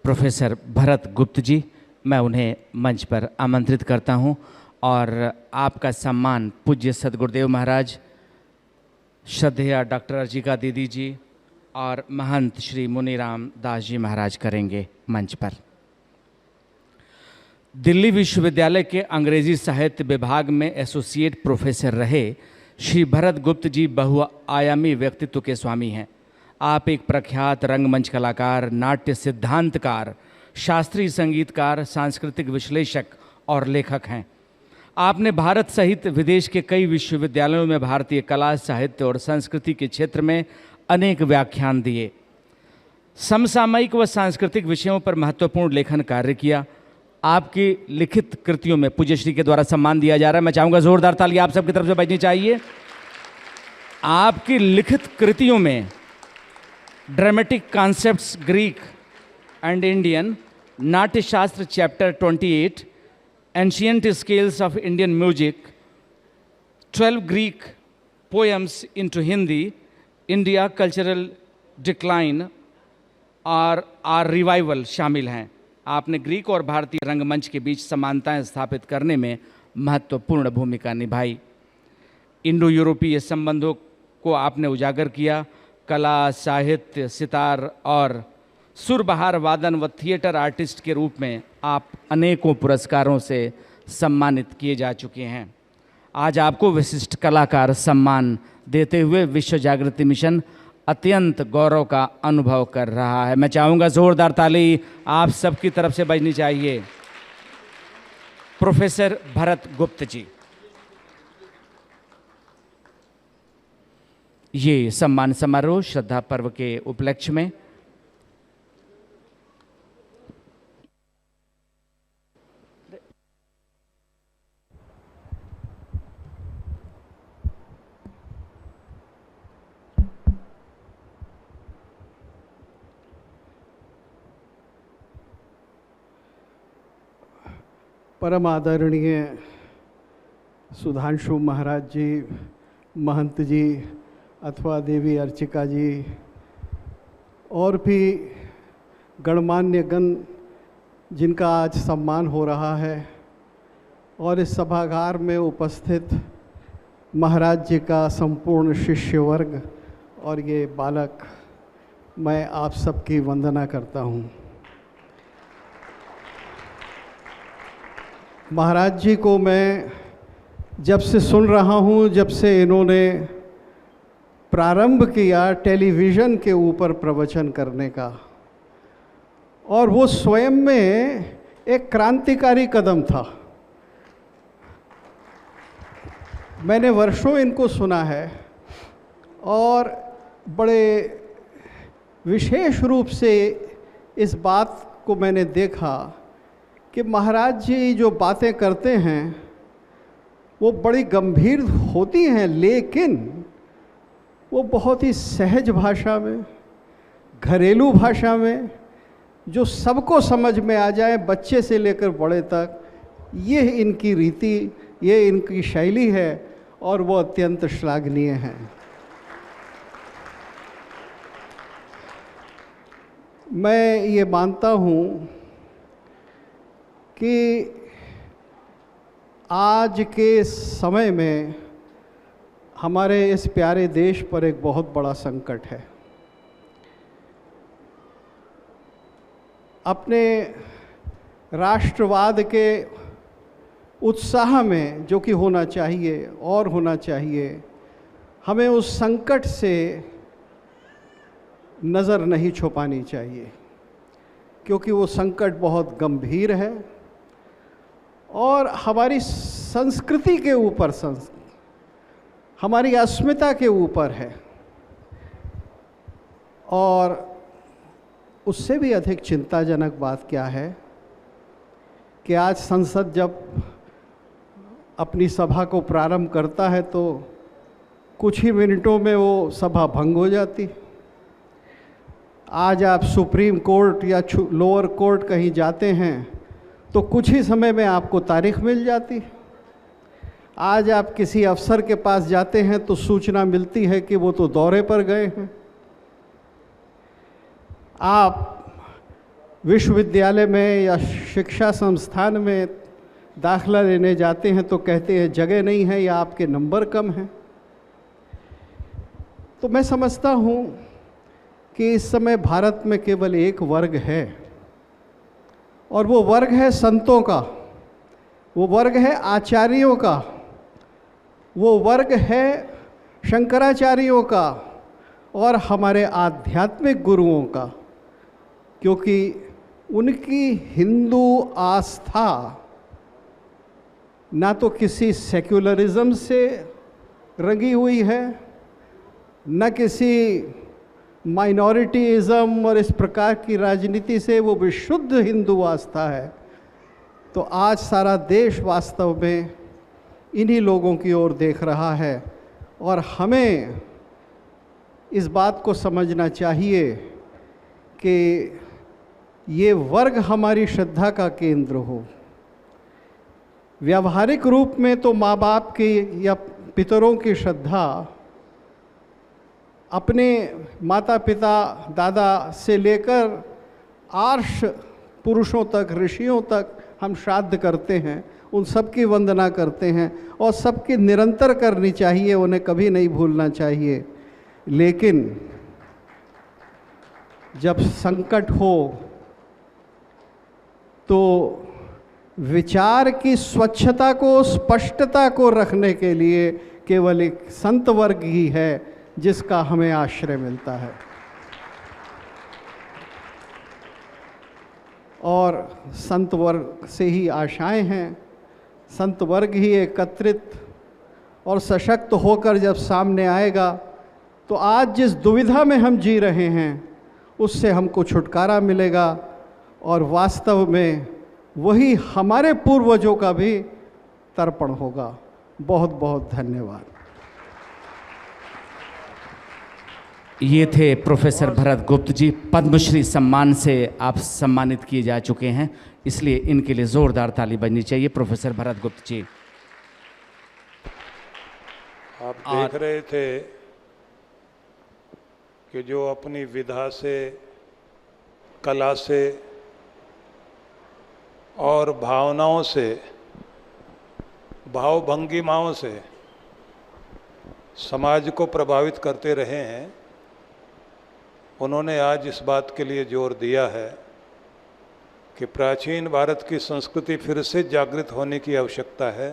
Professor Bharat गुप्त जी, मैं उन्हें मंच पर आमंत्रित करता हूं और आपका सम्मान पूज्य सद्गुरुदेव महाराज, श्रद्धेय डॉक्टर अर्चिका दीदी जी और महंत श्री मुनीराम दास जी महाराज करेंगे मंच पर। दिल्ली विश्वविद्यालय के अंग्रेजी साहित्य विभाग में एसोसिएट प्रोफेसर रहे श्री भरत गुप्त जी बहुआयामी व्यक्तित्व के स्वामी हैं। आप एक प्रख्यात रंगमंच कलाकार, नाट्य सिद्धांतकार, शास्त्रीय संगीतकार, सांस्कृतिक विश्लेषक और लेखक हैं। आपने भारत सहित विदेश के कई विश्वविद्यालयों में भारतीय कला, साहित्य और संस्कृति के क्षेत्र में अनेक व्याख्यान दिए। समसामयिक व सांस्कृतिक विषयों पर महत्वपूर्ण लेखन कार्य किया। आपकी लिखित कृतियों में पूज्य श्री के द्वारा सम्मान दिया जा रहा है। मैं चाहूँगा जोरदार ताली आप सबकी तरफ से बजनी चाहिए। आपकी लिखित कृतियों में dramatic concepts Greek and Indian, Natyashastra chapter 28, ancient scales of Indian music, 12 Greek poems into Hindi, India cultural decline और आर रिवाइवल शामिल हैं। आपने ग्रीक और भारतीय रंगमंच के बीच समानताएं स्थापित करने में महत्वपूर्ण भूमिका निभाई। इंडो यूरोपीय संबंधों को आपने उजागर किया। कला, साहित्य, सितार और सुरबहार वादन व थिएटर आर्टिस्ट के रूप में आप अनेकों पुरस्कारों से सम्मानित किए जा चुके हैं। आज आपको विशिष्ट कलाकार सम्मान देते हुए विश्व जागृति मिशन अत्यंत गौरव का अनुभव कर रहा है। मैं चाहूँगा जोरदार ताली आप सबकी तरफ से बजनी चाहिए। प्रोफेसर भरत गुप्त जी, ये सम्मान समारोह श्रद्धा पर्व के उपलक्ष्य में परम आदरणीय सुधांशु महाराज जी, महंत जी अथवा देवी अर्चिका जी और भी गणमान्य गण जिनका आज सम्मान हो रहा है, और इस सभागार में उपस्थित महाराज जी का संपूर्ण शिष्य वर्ग और ये बालक, मैं आप सबकी वंदना करता हूँ। महाराज जी को मैं जब से सुन रहा हूँ, जब से इन्होंने प्रारंभ किया टेलीविज़न के ऊपर प्रवचन करने का, और वो स्वयं में एक क्रांतिकारी कदम था। मैंने वर्षों इनको सुना है और बड़े विशेष रूप से इस बात को मैंने देखा कि महाराज जी जो बातें करते हैं वो बड़ी गंभीर होती हैं, लेकिन वो बहुत ही सहज भाषा में, घरेलू भाषा में, जो सबको समझ में आ जाए, बच्चे से लेकर बड़े तक, ये इनकी रीति, ये इनकी शैली है और वो अत्यंत श्लाघनीय है। मैं ये मानता हूँ कि आज के समय में हमारे इस प्यारे देश पर एक बहुत बड़ा संकट है। अपने राष्ट्रवाद के उत्साह में जो कि होना चाहिए और होना चाहिए, हमें उस संकट से नज़र नहीं छुपानी चाहिए, क्योंकि वो संकट बहुत गंभीर है और हमारी संस्कृति के ऊपर, हमारी अस्मिता के ऊपर है। और उससे भी अधिक चिंताजनक बात क्या है कि आज संसद जब अपनी सभा को प्रारंभ करता है तो कुछ ही मिनटों में वो सभा भंग हो जाती। आज आप सुप्रीम कोर्ट या लोअर कोर्ट कहीं जाते हैं तो कुछ ही समय में आपको तारीख मिल जाती। आज आप किसी अफसर के पास जाते हैं तो सूचना मिलती है कि वो तो दौरे पर गए हैं। आप विश्वविद्यालय में या शिक्षा संस्थान में दाखला लेने जाते हैं तो कहते हैं जगह नहीं है या आपके नंबर कम हैं। तो मैं समझता हूँ कि इस समय भारत में केवल एक वर्ग है और वो वर्ग है संतों का, वो वर्ग है आचार्यों का, वो वर्ग है शंकराचार्यों का और हमारे आध्यात्मिक गुरुओं का, क्योंकि उनकी हिंदू आस्था ना तो किसी सेक्युलरिज्म से रंगी हुई है, न किसी माइनॉरिटीज़म और इस प्रकार की राजनीति से, वो विशुद्ध हिंदू आस्था है। तो आज सारा देश वास्तव में इन्हीं लोगों की ओर देख रहा है और हमें इस बात को समझना चाहिए कि ये वर्ग हमारी श्रद्धा का केंद्र हो। व्यावहारिक रूप में तो माँ बाप की या पितरों की श्रद्धा अपने माता पिता दादा से लेकर आर्ष पुरुषों तक, ऋषियों तक हम श्राद्ध करते हैं, उन सब की वंदना करते हैं और सबकी निरंतर करनी चाहिए, उन्हें कभी नहीं भूलना चाहिए। लेकिन जब संकट हो तो विचार की स्वच्छता को, स्पष्टता को रखने के लिए केवल एक संत वर्ग ही है जिसका हमें आश्रय मिलता है। और संत वर्ग से ही आशाएं हैं, संत वर्ग ही एकत्रित और सशक्त होकर जब सामने आएगा तो आज जिस दुविधा में हम जी रहे हैं उससे हमको छुटकारा मिलेगा और वास्तव में वही हमारे पूर्वजों का भी तर्पण होगा। बहुत बहुत धन्यवाद। ये थे प्रोफेसर भरत गुप्त जी, पद्मश्री सम्मान से आप सम्मानित किए जा चुके हैं, इसलिए इनके लिए ज़ोरदार ताली बजनी चाहिए। प्रोफेसर भरत गुप्त जी, आप देख रहे थे कि जो अपनी विधा से, कला से और भावनाओं से, भावभंगिमाओं से समाज को प्रभावित करते रहे हैं, उन्होंने आज इस बात के लिए जोर दिया है कि प्राचीन भारत की संस्कृति फिर से जागृत होने की आवश्यकता है।